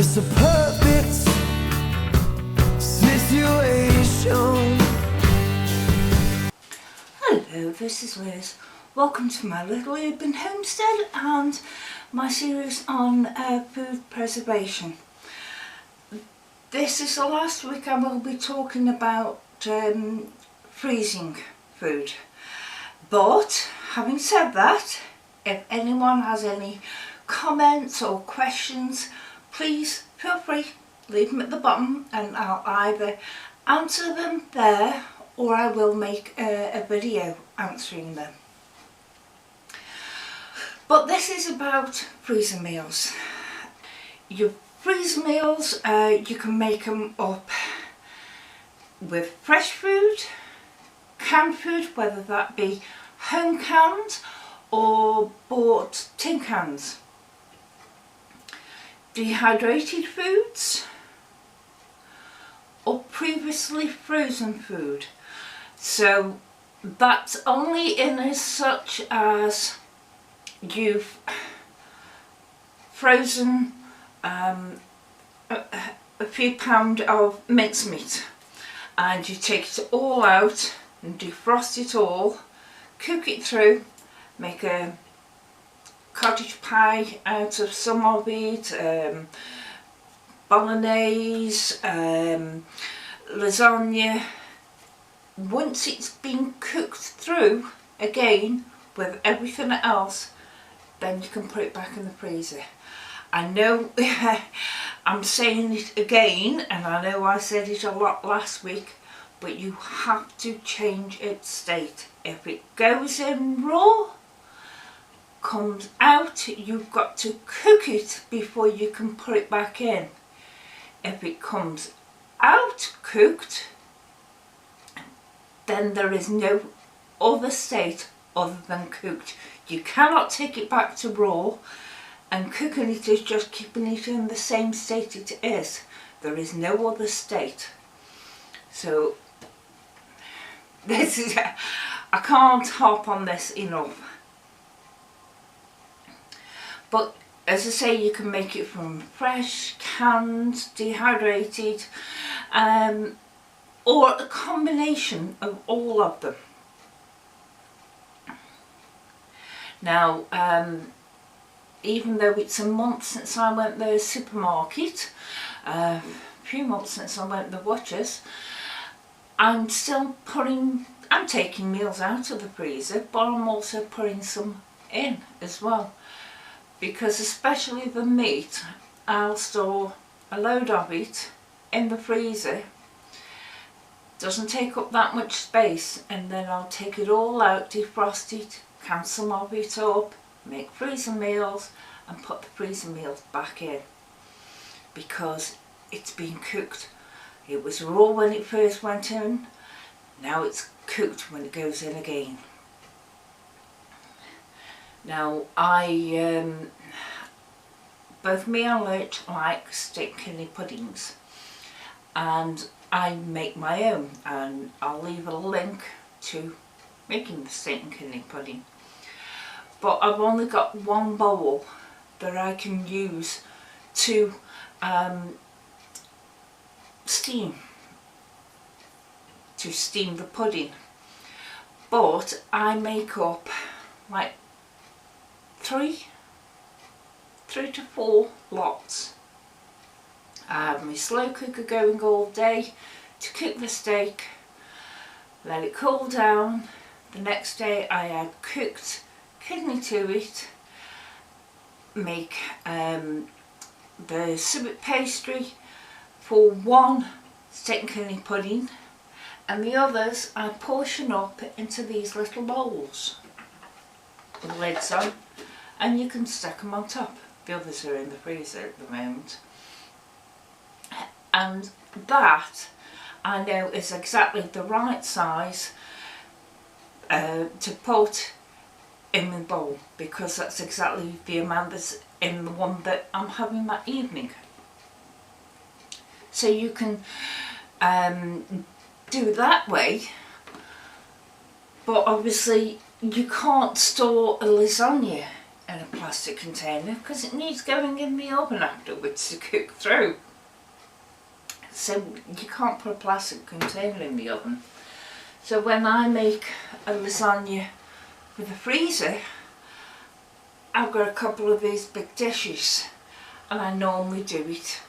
It's a perfect situation. Hello, this is Liz. Welcome to my little urban homestead and my series on food preservation. This is the last week I will be talking about freezing food. But having said that, if anyone has any comments or questions, please feel free, leave them at the bottom and I'll either answer them there or I will make a video answering them. But this is about freezer meals. Your freezer meals, you can make them up with fresh food, canned food, whether that be home canned or bought tin cans. Dehydrated foods or previously frozen food. So that's only in as such as you've frozen a few pounds of mincemeat and you take it all out and defrost it all, cook it through, make a cottage pie out of some of it, bolognese, lasagna. Once it's been cooked through again with everything else, then you can put it back in the freezer. I know I'm saying it again, and I know I said it a lot last week, but you have to change its state. If it goes in raw, comes out, you've got to cook it before you can put it back in. If it comes out cooked, then there is no other state other than cooked. You cannot take it back to raw, and cooking it is just keeping it in the same state it is. There is no other state. So this is, I can't harp on this enough. But as I say, you can make it from fresh, canned, dehydrated, or a combination of all of them. Now, even though it's a month since I went to the supermarket, a few months since I went to the Watchers, I'm taking meals out of the freezer, but I'm also putting some in as well. Because especially the meat, I'll store a load of it in the freezer. Doesn't take up that much space, and then I'll take it all out, defrost it, can some of it up, make freezer meals and put the freezer meals back in, because it's been cooked. It was raw when it first went in, now it's cooked when it goes in again. Now both me and Lurch like steak kidney puddings, and I make my own, and I'll leave a link to making the steak and kidney pudding. But I've only got one bowl that I can use to steam the pudding. But I make up like three to four lots. I have my slow cooker going all day to cook the steak, let it cool down. The next day I add cooked kidney to it, make the suet pastry for one steak and kidney pudding, and the others I portion up into these little bowls with lids on, and you can stack them on top. The others are in the freezer at the moment. And that I know is exactly the right size to put in my bowl, because that's exactly the amount that's in the one that I'm having that evening. So you can do that way, but obviously you can't store a lasagna in a plastic container because it needs going in the oven afterwards to cook through. So you can't put a plastic container in the oven. So when I make a lasagna with a freezer, I've got a couple of these big dishes and I normally do it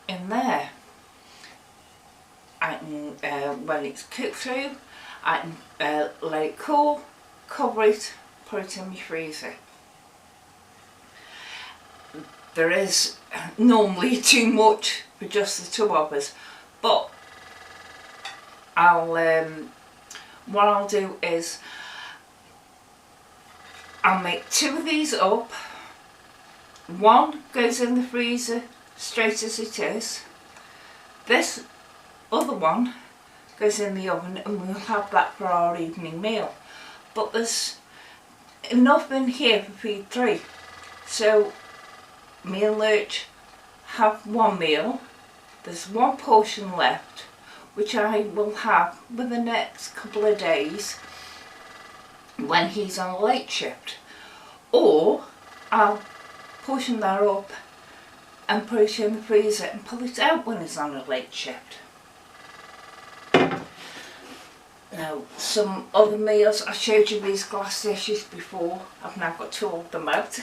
in there. I can, when it's cooked through, I can let it cool, cover it, put it in my freezer. There is normally too much for just the two of us, but what I'll do is I'll make two of these up. One goes in the freezer straight as it is. This other one goes in the oven and we'll have that for our evening meal. But there's enough in here for feed three. So me and Lurch have one meal. There's one portion left which I will have with the next couple of days when he's on a late shift. Or I'll portion that up and put it in the freezer and pull it out when he's on a late shift. Now, some other meals, I showed you these glass dishes before. I've now got two of them out.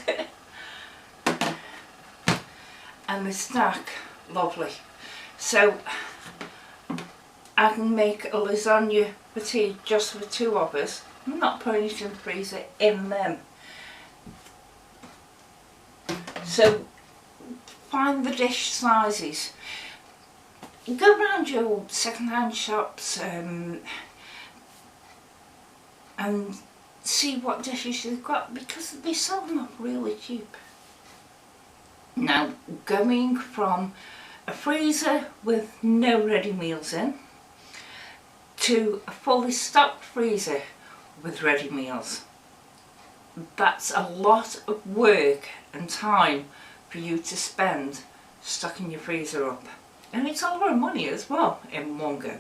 And the stack, lovely. So I can make a lasagna for tea just for two of us. I'm not putting it in the freezer in them. So find the dish sizes. Go around your second-hand shops and see what dishes you've got because they sell them up really cheap. Now, going from a freezer with no ready meals in to a fully stocked freezer with ready meals, that's a lot of work and time for you to spend stocking your freezer up. And it's a lot of money as well in one go.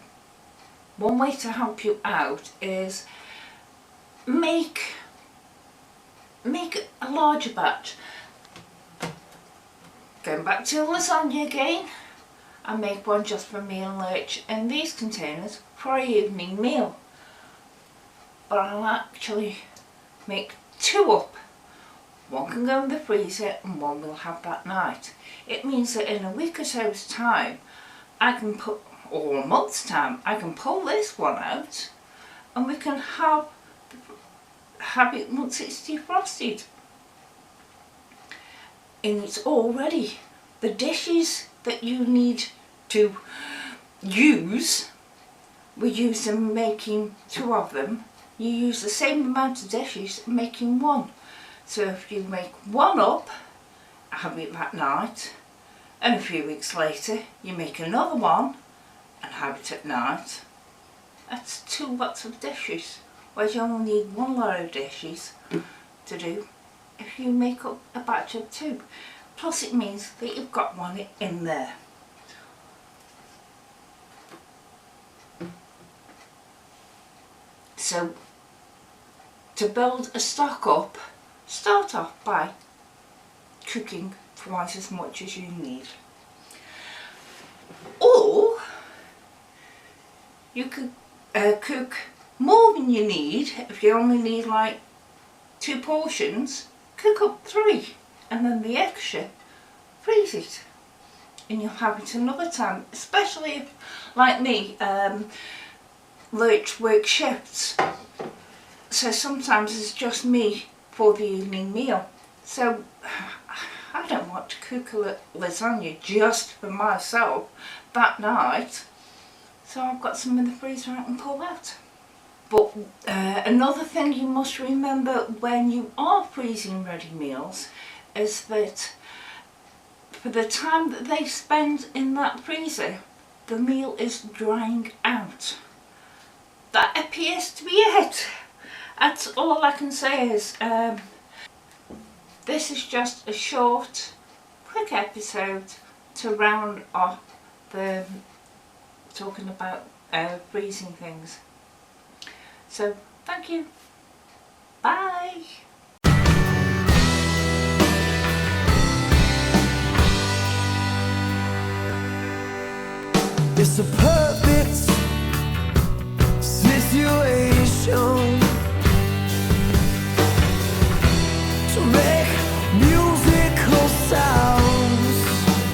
One way to help you out is make a larger batch. Going back to lasagna again, I make one just for me and Lurch in these containers for our evening meal. But I'll actually make two up. One can go in the freezer and one we'll have that night. It means that in a week or so's time, I can put, or a month's time, I can pull this one out and we can have it once it's defrosted. And it's all ready. The dishes that you need to use, we use them making two of them. You use the same amount of dishes making one. So if you make one up, have it that night, and a few weeks later you make another one and have it at night, that's 2 lots of dishes. Whereas you only need 1 lot of dishes to do if you make up a batch of 2. Plus it means that you've got one in there. So to build a stock up, start off by cooking twice as much as you need. Or you could cook more than you need. If you only need like 2 portions, cook up 3 and then the extra freeze it and you'll have it another time, especially if, like me, Lurch work shifts, so sometimes it's just me for the evening meal. So I don't want to cook a lasagna just for myself that night, so I've got some in the freezer I can pull out. But another thing you must remember when you are freezing ready meals is that for the time that they spend in that freezer, the meal is drying out. That appears to be it. That's all I can say is this is just a short, quick episode to round off the talking about freezing things. So thank you. Bye. It's a perfect situation.